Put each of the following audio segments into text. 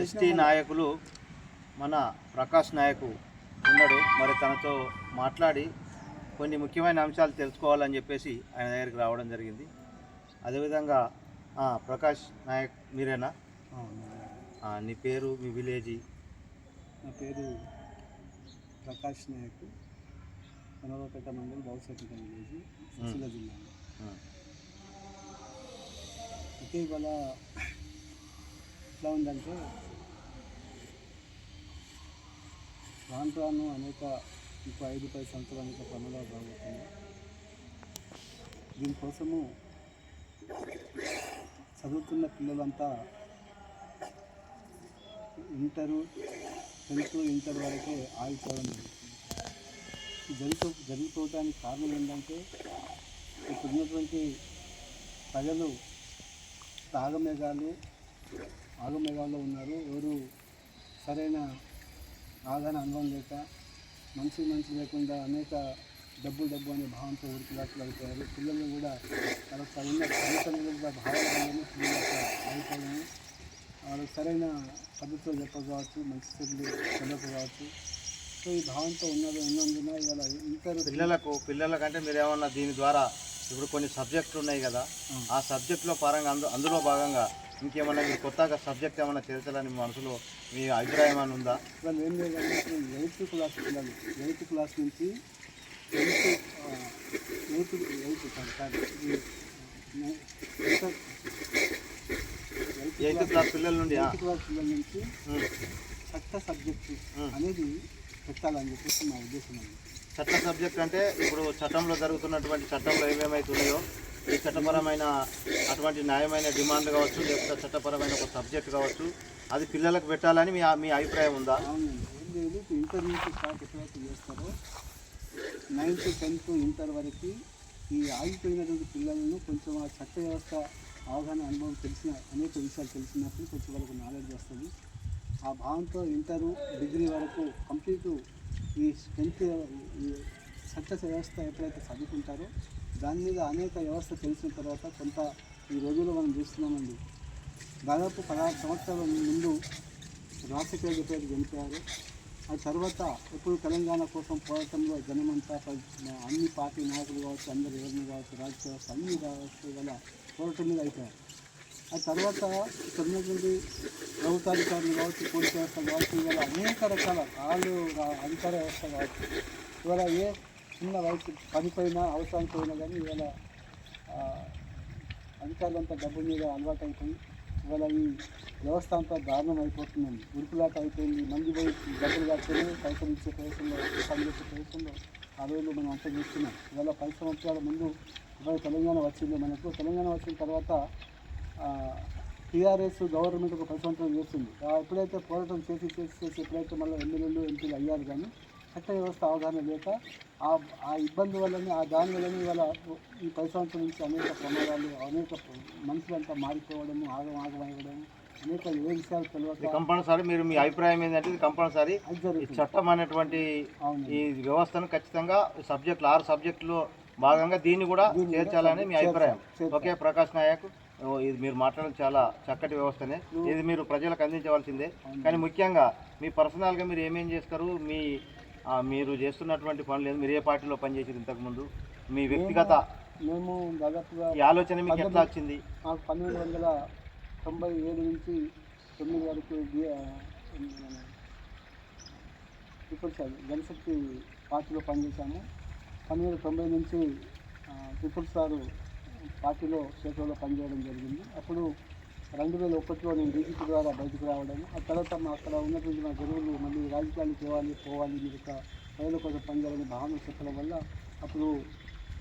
ST నాయకులు మన ప్రకాష్ నాయకు ఉన్నాడు. మరి తనతో మాట్లాడి కొన్ని ముఖ్యమైన అంశాలు తెలుసుకోవాలని చెప్పేసి ఆయన దగ్గరికి రావడం జరిగింది. అదేవిధంగా ప్రకాష్ నాయక్ మీరేనా? నీ పేరు, మీ విలేజీ? నా పేరు ప్రకాష్ నాయక్, కనవపేట మండలం బౌసపేట విలేజ్, సిరిసిల్ల జిల్లా. అయితే ఇవాళ ఎట్లా ఉందంటే రాను రాను అనేక ఇంకో 5-10 సంవత్సరాలు అనేక ప్రమాదాలు రాబోతున్నాయి. దీనికోసము చదువుతున్న పిల్లలంతా ఇంటర్ వరకే ఆగిపోవడం జరిగిపోవడానికి కారణం ఏంటంటే ఇప్పుడున్నటువంటి ప్రజలు ఆగమేఘాల్లో ఉన్నారు. ఎవరు సరైన ఆదాన అనుభవం లేక మంచి లేకుండా అనేక డబ్బు అనే భావంతో ఉరికిలాట్లు అయిపోయారు. పిల్లలు కూడా వాళ్ళకి తల్లిదండ్రుల భావాల వల్లనే పిల్లలు ఆగిపోయాము. వాళ్ళకి సరైన పద్ధతిలో చెప్పకపోవచ్చు, మంచి చెడులు చెప్పకపోవచ్చు. సో ఈ భావంతో ఉన్నందున ఇవాళ పిల్లలకంటే మీరు ఏమన్నా దీని ద్వారా ఇప్పుడు కొన్ని సబ్జెక్టులు ఉన్నాయి కదా, ఆ సబ్జెక్టులో పరంగా అందులో భాగంగా ఇంకేమన్నా మీరు కొత్తగా సబ్జెక్ట్ ఏమైనా చేర్చాలని మీ మనసులో మీ అభిప్రాయం ఏమైనా ఉందా? వాళ్ళు ఏం లేదంటే ఇప్పుడు 8th క్లాస్ పిల్లలు 8th క్లాస్ నుంచి 8th క్లాస్ పిల్లల నుండి చట్ట సబ్జెక్టు అనేది పెట్టాలని చెప్పేసి మా ఉద్దేశం అండి. చట్ట సబ్జెక్ట్ అంటే ఇప్పుడు చట్టంలో జరుగుతున్నటువంటి చట్టంలో ఏమేమైతున్నాయో ఈ చట్టపరమైన అటువంటి న్యాయమైన డిమాండ్ కావచ్చు, లేకపోతే చట్టపరమైన ఒక సబ్జెక్ట్ కావచ్చు, అది పిల్లలకు పెట్టాలని మీ అభిప్రాయం ఉందా? అవునండి. ఏం లేదు, ఇంటర్ నుంచి స్టార్ట్ ఎప్పుడైతే చేస్తారో 9th 10th ఇంటర్ వరకు ఈ ఆగిపోయినటువంటి పిల్లలను కొంచెం ఆ చట్ట వ్యవస్థ అవగాహన అనుభవం అనేక విషయాలు తెలిసినప్పుడు కొంచెం వాళ్ళకు నాలెడ్జ్ వస్తుంది. ఆ భావంతో ఇంటరు డిగ్రీ వరకు కంప్లీట్ ఈ 10th చట్ట వ్యవస్థ ఎప్పుడైతే చదువుకుంటారో దాని మీద అనేక వ్యవస్థ తెలిసిన తర్వాత కొంత ఈ రోజుల్లో మనం చూస్తున్నామండి. దాదాపు 16 సంవత్సరాల ముందు రాజశేఖర రెడ్డి చనిపోయారు. ఆ తర్వాత ఎప్పుడు తెలంగాణ కోసం పోరాటంలో జనమంతా అన్ని పార్టీ నాయకులు కావచ్చు, అందరు ఎవరిని కావచ్చు, రాజకీయ వ్యవస్థ అన్ని కావచ్చు గల పోరాటం మీద అయిపోయారు. ఆ తర్వాత ఇక్కడ ఉన్నటువంటి ప్రభుత్వాధికారులు కావచ్చు, పోలీస్ వ్యవస్థ కావచ్చు, ఇవాళ అనేక రకాల అధికార వ్యవస్థ కావచ్చు, ఇవాళ ఏ చిన్న వయసు పనిపోయినా అవసరానికి పోయినా కానీ ఇవాళ అధికారులంతా డబ్బు మీద అలవాటు అయిపోయి ఇవాళ ఈ వ్యవస్థ అంతా దారుణం అయిపోతుందండి. ఉరుకులాట అయిపోయింది. మంది పోయి డబ్బులు కట్టుకుని పైసలు ఇచ్చే ప్రదేశంలో పనిచేసే ప్రదేశంలో ఆ రోజులు మనం అంతా చూస్తున్నాం. ఇవాళ 10 సంవత్సరాల ముందు ఇవాళ తెలంగాణ వచ్చింది. తెలంగాణ వచ్చిన తర్వాత టీఆర్ఎస్ గవర్నమెంట్ ఒక 10 సంవత్సరాలు చేస్తుంది. ఎప్పుడైతే పోరాటం చేసి ఎప్పుడైతే మళ్ళీ ఎమ్మెల్యేలు ఎంపీలు అయ్యారు కానీ చట్ట వ్యవస్థ అవగాహన లేక ఆ ఇబ్బంది వల్లనే దాని వల్లనే ఇవాళ ఈ 10 సంవత్సరాల నుంచి అనేక ప్రమాదాలు, అనేక మనుషులంతా మారిపోవడము, ఆగమవ్వడము, అనేక ఏ విషయాలు తెలియక కంపల్సరీ మీ అభిప్రాయం ఏంటంటే ఇది కంపల్సరీ చట్టం అనేటువంటి ఈ వ్యవస్థను ఖచ్చితంగా 6 సబ్జెక్టులో భాగంగా దీన్ని కూడా చేర్చాలని మీ అభిప్రాయం. ఓకే ప్రకాష్ నాయక్, ఇది మీరు మాట్లాడడం చాలా చక్కటి వ్యవస్థనే, ఇది మీరు ప్రజలకు అందించవలసిందే. కానీ ముఖ్యంగా మీ పర్సనల్గా మీరు ఏమేం చేస్తారు, మీరు చేస్తున్నటువంటి పనులు మీరు ఏ పార్టీలో పనిచేసారు ఇంతకుముందు, మీ వ్యక్తిగత మేము దాదాపుగా ఈ ఆలోచన మీకు ఎట్లా వచ్చింది? మాకు 1997 నుంచి 9 వరకు పీపుల్స్ జనశక్తి పార్టీలో పనిచేశాము. 1990 నుంచి పీపుల్స్ సారు పార్టీలో క్షేత్రంలో పనిచేయడం జరిగింది. అప్పుడు 2001లో నేను డీజీపీ ద్వారా బయటకు రావడం, ఆ తర్వాత అక్కడ ఉన్నటువంటి మా గురువులు మళ్ళీ రాజకీయాలకు పోవాలి మీరు ఒక ప్రజల కోసం పనిచేయాలని భావన చెప్పడం వల్ల అప్పుడు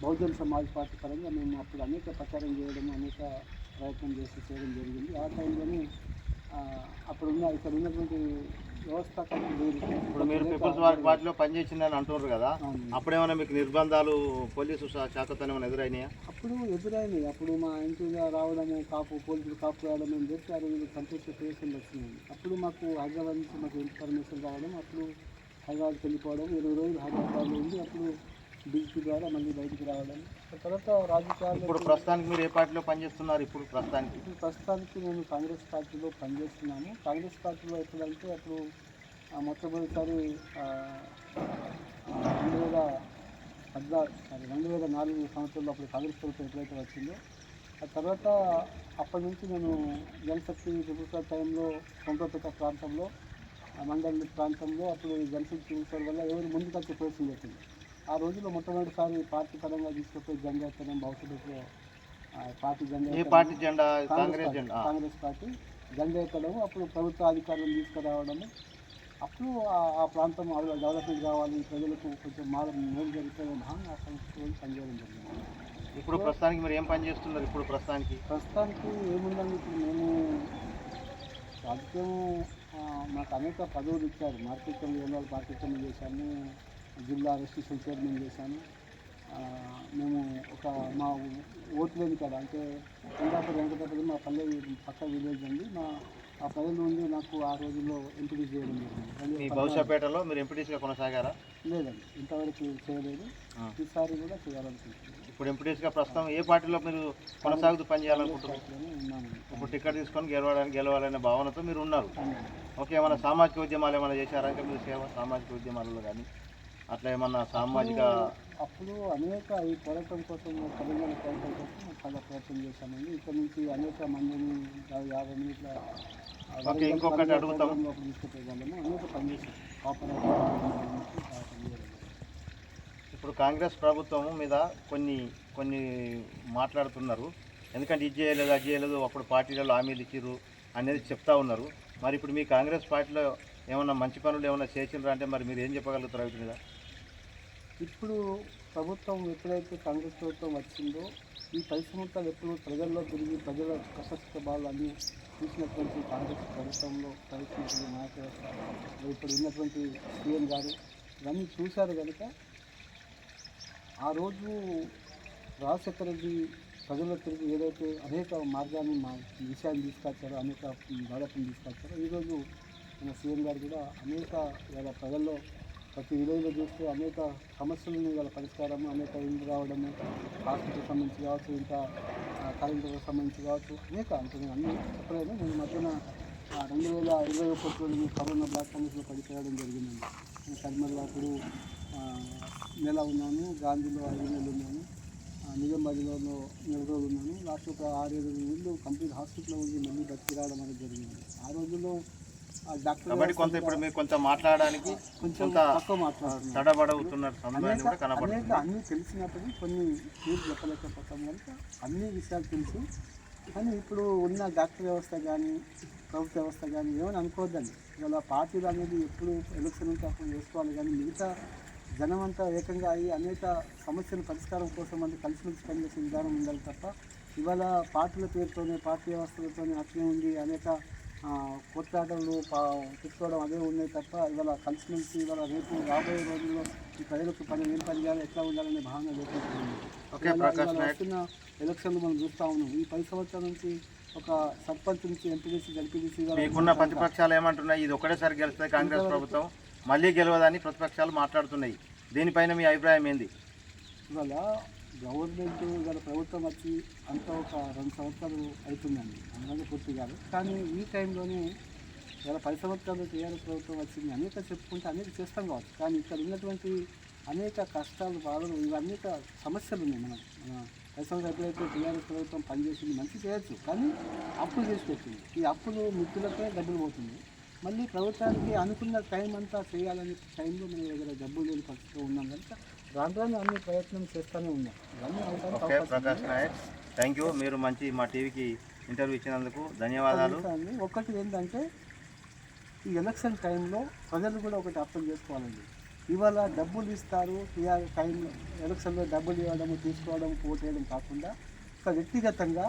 బహుజన్ సమాజ్ పార్టీ పరంగా మేము అప్పుడు అనేక ప్రచారం చేయడం, అనేక ప్రయత్నం చేయడం జరిగింది. ఆ టైంలోనే ఇక్కడ ఉన్నటువంటి వ్యవస్థ ఇప్పుడు మీరు పీపుల్స్ పార్టీలో పనిచేసిందని అంటున్నారు కదా, అప్పుడేమైనా మీకు నిర్బంధాలు పోలీసు శాఖతో ఏమైనా ఎదురైనాయా? అప్పుడు ఎదురైనాయి. అప్పుడు మా ఇంటిగా రావడము, పోలీసులు కాపు రావడం, మేము చేస్తారు సంతోష ప్రవేశం వచ్చినాయి. అప్పుడు మాకు హైదరాబాద్ నుంచి మాకు ఇన్ఫర్మేషన్ రావడం, అప్పుడు హైదరాబాద్కి వెళ్ళిపోవడం, 20 రోజులు హైదరాబాద్లో ఉంది. అప్పుడు డీజీపీ ద్వారా మళ్ళీ బయటికి రావడం, తర్వాత రాజకీయాలు ఇప్పుడు ప్రస్తుతానికి మీరు ఏ పార్టీలో పనిచేస్తున్నారు? ఇప్పుడు ప్రస్తుతానికి ప్రస్తుతానికి నేను కాంగ్రెస్ పార్టీలో పనిచేస్తున్నాను. కాంగ్రెస్ పార్టీలో ఎప్పుడంటే అప్పుడు మొట్టమొదటిసారి 2014 సంవత్సరంలో అప్పుడు కాంగ్రెస్ ప్రభుత్వం ఎప్పుడైతే వచ్చిందో ఆ తర్వాత అప్పటి నుంచి నేను జనశక్తి ప్రభుత్వ టైంలో కొండపేట ప్రాంతంలో మండలి ప్రాంతంలో అప్పుడు జనశక్తి ప్రభుత్వం వల్ల ఎవరు ముందుకు వచ్చే పరిస్థితి వచ్చింది. ఆ రోజుల్లో మొట్టమొదటిసారి పార్టీ పరంగా తీసుకుపోయి జెండా ఎత్తడం భవిష్యత్తులో పార్టీ జెండా ఏ పార్టీ జెండా? కాంగ్రెస్ జెండా. కాంగ్రెస్ పార్టీ జెండా ఎత్తడం, అప్పుడు ప్రభుత్వ అధికారులను తీసుకురావడము, అప్పుడు ఆ ప్రాంతం డెవలప్మెంట్ కావాలి, ప్రజలకు కొంచెం మేలు జరుగుతుందని భావన ఆ సంస్థలో పనిచేయడం జరిగింది. ఇప్పుడు ప్రస్తుతానికి మీరు ఏం పని చేస్తున్నారు? ఇప్పుడు ప్రస్తుతానికి ఏముందండి, ఇప్పుడు నేను రాజకీయం మాకు అనేక పదవులు ఇచ్చారు. Market committee general market committee చేశాను, జిల్లా రెస్ట్రిక్షన్ చైర్మన్ చేశాను. మేము మా ఓట్లేని కదా అంటే కొండాపూర్ వెంకటపతి మా పల్లె పక్క విలేజ్ అండి. ఆ ప్రజల నుండి నాకు ఆ రోజుల్లో ఎంపీటీ చేయడం జరిగింది. భవిష్యపేటలో మీరు ఎంపీటీసీగా కొనసాగారా? లేదండి, ఇంతవరకు చేయలేదు. ఈసారి కూడా చేయాలనుకుంటున్నాను. ఇప్పుడు ఎంపీటీసీగా ప్రస్తుతం ఏ పార్టీలో మీరు కొనసాగుతూ పనిచేయాలనుకుంటున్నారు? ఇప్పుడు టికెట్ తీసుకొని గెలవాలనే భావనతో మీరు ఉన్నారు. ఓకే, ఏమైనా సామాజిక ఉద్యమాలు ఏమైనా చేశారా? ఇంకా మీరు సేవ సామాజిక ఉద్యమాలలో కానీ అట్లా ఏమన్నా సామాజిక అప్పుడు అనేక ఈ పోరాటం కోసం తెలంగాణ పోరాటం కోసం చాలా ప్రయత్నం చేశామండి. ఇక్కడ నుంచి అనేక మందిని 50 మినిట్ల ఇంకొకటి అడుగుతాం, తీసుకుపోయేవాళ్ళము, అనేక పనిచేసాం. ఇప్పుడు కాంగ్రెస్ ప్రభుత్వం మీద కొన్ని మాట్లాడుతున్నారు. ఎందుకంటే ఇది చేయలేదు అది చేయలేదు, అప్పుడు పార్టీలలో హామీలు ఇచ్చిర్రు అనేది చెప్తా ఉన్నారు. మరి ఇప్పుడు మీ కాంగ్రెస్ పార్టీలో ఏమన్నా మంచి పనులు ఏమన్నా చేసిండ్రు అంటే మరి మీరు ఏం చెప్పగలుగుతారు వీటి మీద? ఇప్పుడు ప్రభుత్వం ఎప్పుడైతే కాంగ్రెస్ ప్రభుత్వం వచ్చిందో ఈ 10 సంవత్సరాలు ఎప్పుడు ప్రజల్లో తిరిగి ప్రజల కష్ట బాధలు అన్నీ చూసినటువంటి కాంగ్రెస్ ప్రభుత్వంలో ప్రవేశించిన నాయకులు ఇప్పుడు ఉన్నటువంటి సీఎం గారు ఇవన్నీ చూశారు కనుక ఆ రోజు రాజశేఖర రెడ్డి ప్రజల్లో తిరిగి ఏదైతే అనేక మార్గాన్ని విషయాన్ని తీసుకొచ్చారో, అనేక డెవలప్మెంట్ తీసుకొచ్చారో, ఈరోజు మన సీఎం గారు కూడా అనేక ప్రజల్లో ప్రతి విలేజ్లో చూస్తే అనేక సమస్యలను వాళ్ళ పరిష్కారము, అనేక ఇల్లు రావడము, హాస్పిటల్కి సంబంధించి కావచ్చు, ఇంకా కరెంటుకు సంబంధించి కావచ్చు, అనేక అంటే నేను అన్నీ చెప్పలేదు. నేను మధ్యన 2021 కరోనా బ్లాక్ ఫంగస్లో పడిపోయడం జరిగిందండి. నేను కర్మల్లో అప్పుడు నెల ఉన్నాను, గాంధీలో 5 నెలలు ఉన్నాను, నిజామాబాద్లో 4 రోజులు ఉన్నాను. లాస్ట్ ఒక 6-7 నెలలు కంప్లీట్ హాస్పిటల్లో ఉండి మళ్ళీ బతికి రావడం అనేది జరిగింది. ఆ రోజుల్లో కాబట్టి కొంత ఇప్పుడు మీరు కొంత మాట్లాడడానికి కొంచెం తక్కువ మాట్లాడుతున్నారు. అన్నీ తెలిసినప్పటికీ కొన్ని తీర్పు చెప్పలేకపోతాం కనుక అన్ని విషయాలు తెలుసు. కానీ ఇప్పుడు ఉన్న డాక్టర్ వ్యవస్థ కానీ ప్రభుత్వ వ్యవస్థ కానీ ఏమని అనుకోవద్దండి. ఇవాళ పార్టీలు అనేది ఎప్పుడు ఎలక్షన్ ఉంటే అప్పుడు వేసుకోవాలి, కానీ మిగతా జనమంతా ఏకంగా అయ్యి అనేక సమస్యల పరిష్కారం కోసం అంటే కలిసిమెలిసి పనిచేసే విధానం ఉండాలి తప్ప ఇవాళ పార్టీల పేరుతోనే పార్టీ వ్యవస్థలతోనే అట్లే ఉండి అనేక కొట్లాటలు తెచ్చుకోవడం అదే ఉన్నాయి తప్ప ఇవాళ కలిసిమెలిసి ఇవాళ రేపు రాబోయే రోజుల్లో ఈ ప్రజలకు ఏం పని చేయాలి, ఎట్లా ఉండాలనే భావన లేకపోతుంది. వస్తున్న ఎలక్షన్లు మనం చూస్తూ ఉన్నాం. ఈ 10 సంవత్సరాల నుంచి ఒక సర్పంచ్ నుంచి ఎంపీడీసీ జడ్పీడీసీ మీకున్న ప్రతిపక్షాలు ఏమంటున్నాయి? ఇది ఒకటేసారి గెలుస్తుంది కాంగ్రెస్ ప్రభుత్వం, మళ్ళీ గెలవదని ప్రతిపక్షాలు మాట్లాడుతున్నాయి. దీనిపైన మీ అభిప్రాయం ఏంది? ఇవాళ గవర్నమెంట్ ఇవాళ ప్రభుత్వం వచ్చి అంతా ఒక 2 సంవత్సరాలు అవుతుందండి, అందులో పూర్తి కాదు. కానీ ఈ టైంలోనే ఇవాళ 10 సంవత్సరాలు టీఆర్ఎస్ ప్రభుత్వం వచ్చింది, అనేక చెప్పుకుంటే అనేక చేస్తాం కావచ్చు. కానీ ఇక్కడ ఉన్నటువంటి అనేక కష్టాలు, బాధలు, ఇవి అనేక సమస్యలు ఉన్నాయి. మన 10 సంవత్సరాలు ఎప్పుడైతే టీఆర్ఎస్ ప్రభుత్వం పనిచేసింది మంచి చేయొచ్చు, కానీ అప్పులు చేసి పెట్టింది. ఈ అప్పులు మిత్రులకే డబ్బులు పోతుంది. మళ్ళీ ప్రభుత్వానికి అనుకున్న టైం అంతా చేయాలనే టైంలో మన దగ్గర డబ్బులు లేని పరిస్థితిలో ఉన్నాం కనుక రాను అన్ని ప్రయత్నం చేస్తూనే ఉన్నాం. Okay Prakash Nayak, thank you. మీరు మా టీవీకి ఇంటర్వ్యూ ఇచ్చినందుకు ధన్యవాదాలు. ఒకటి ఏంటంటే ఈ ఎలక్షన్ టైంలో ప్రజలు కూడా ఒకటి అర్థం చేసుకోవాలండి. ఇవాళ డబ్బులు ఇస్తారు, టైంలో ఎలక్షన్లో డబ్బులు ఇవ్వడము, తీసుకోవడం, ఓటు వేయడం కాకుండా ఒక వ్యక్తిగతంగా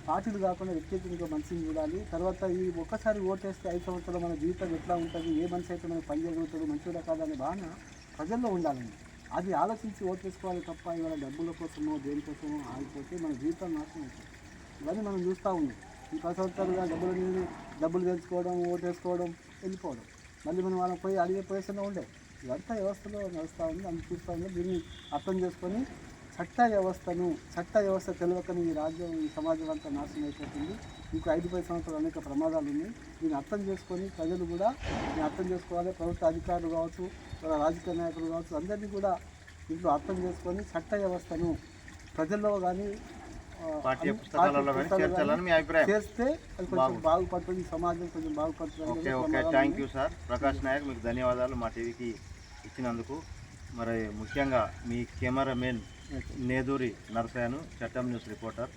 పార్టీలు కాకుండా వ్యక్తిగతంగా మనిషిని చూడాలి. తర్వాత ఈ ఒక్కసారి ఓటేస్తే 5 సంవత్సరాలు మన జీవితం ఎట్లా ఉంటుంది, ఏ మనిషి అయితే మనకు పని చేయగలుగుతాడు, మంచిగా కాదనే భావన ప్రజల్లో ఉండాలండి. అది ఆలోచించి ఓటు వేసుకోవాలి తప్ప ఇవాళ డబ్బుల కోసమో దేనికోసమో ఆగిపోతే మన జీవితం నాశనం అవుతుంది. ఇవన్నీ మనం చూస్తూ ఉన్నాం. ఈ 10 సంవత్సరాలుగా డబ్బులు తెలుసుకోవడం, ఓటు వేసుకోవడం, వెళ్ళిపోవడం, మళ్ళీ మనం వాళ్ళకి పోయి అడిగే పొజిషన్లో ఉండే ఇదంతా వ్యవస్థలో నడుస్తూ ఉంది. అందుకు చూస్తూ ఉంది. దీన్ని అర్థం చేసుకొని చట్ట వ్యవస్థ తెలియకని ఈ రాజ్యం ఈ సమాజం అంతా నాశనం అయిపోతుంది. ఇంకో 5-10 సంవత్సరాలు అనేక ప్రమాదాలు ఉన్నాయి. దీన్ని అర్థం చేసుకొని ప్రజలు కూడా దీన్ని అర్థం చేసుకోవాలి. ప్రభుత్వ అధికారులు కావచ్చు, రాజకీయ నాయకులు కావచ్చు, అందరినీ కూడా ఇంట్లో అర్థం చేసుకొని చట్ట వ్యవస్థను ప్రజల్లో కానీ పాఠ్య పుస్తకాలలో కానీ చేర్చాలని మీ అభిప్రాయం. చేస్తే అది కొంచెం బాగుపడుతుంది, సమాజం కొంచెం బాగుపడుతుంది. Okay thank you sir. Prakash Nayak, మీకు ధన్యవాదాలు మా టీవీకి ఇచ్చినందుకు. మరి ముఖ్యంగా మీ కెమెరామెన్ నేదూరి నరసయ్యను, చట్టం news reporter.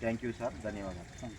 Thank you sir, ధన్యవాదాలు.